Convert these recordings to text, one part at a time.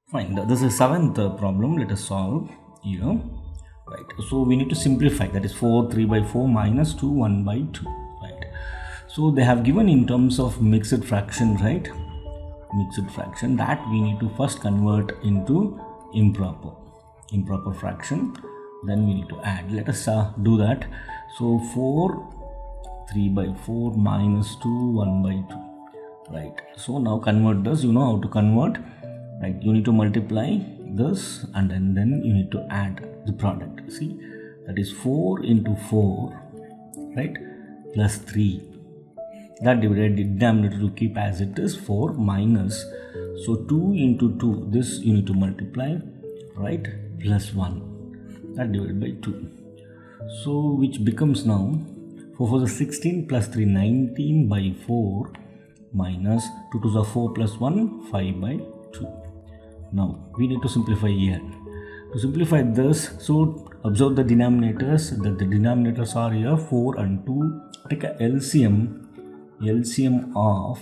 Fine, this is seventh problem. Let us solve here. Right, so we need to simplify, that is 4 3 by 4 minus 2 1 by 2. Right, so they have given in terms of mixed fraction, right? Mixed fraction, that we need to first convert into improper fraction, then we need to add. Let us do that. So 4 3 by 4 minus 2 1 by 2. Right, so now convert this. You know how to convert, right? You need to multiply this and then you need to add the product. See, that is 4 into 4, right, plus 3, that divided the denominator to keep as it is, 4 minus, so 2 into 2, this you need to multiply, right, plus 1, that divided by 2, so which becomes now 4 4 is 16 plus 3 19 by 4 minus 2 2 is 4 plus 1 5 by 2. Now we need to simplify here. To simplify this, so observe the denominators, that the denominators are here 4 and 2. Take a LCM of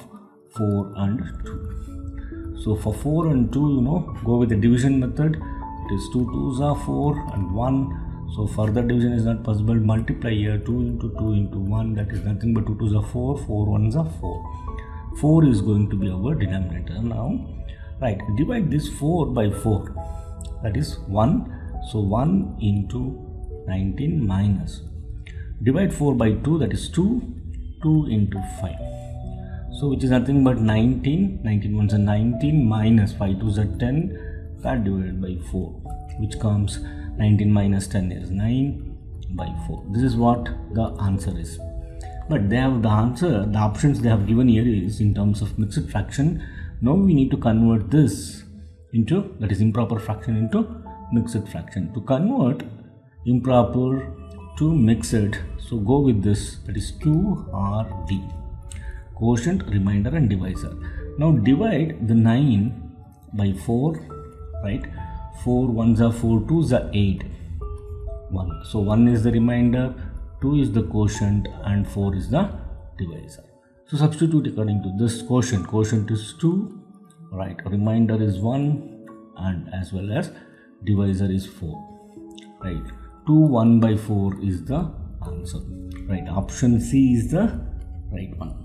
4 and 2. So for 4 and 2, you know, go with the division method. It is 2 2s are 4 and 1. So further division is not possible. Multiply here 2 into 2 into 1, that is nothing but 2 2s are 4, 4 1s are 4. 4 is going to be our denominator. Now, right, divide this 4 by 4, that is 1, so 1 into 19 minus, divide 4 by 2, that is 2, 2 into 5, so which is nothing but 19, 19 ones are 19 minus 5 2s are 10, that divided by 4, which comes 19 minus 10 is 9 by 4. This is what the answer is. But they have the answer, the options they have given here is in terms of mixed fraction. Now we need to convert this into, that is improper fraction, into mixed fraction. To convert improper to mixed, so go with this, that is QRD, quotient, remainder and divisor. Now divide the 9 by 4, right? 4 1s are 4, 2s are 8, 1. So 1 is the remainder, 2 is the quotient and 4 is the divisor. So substitute according to this quotient. Quotient is 2, right? Remainder is 1 and as well as divisor is 4, right? 2 1 by 4 is the answer, right? Option C is the right one.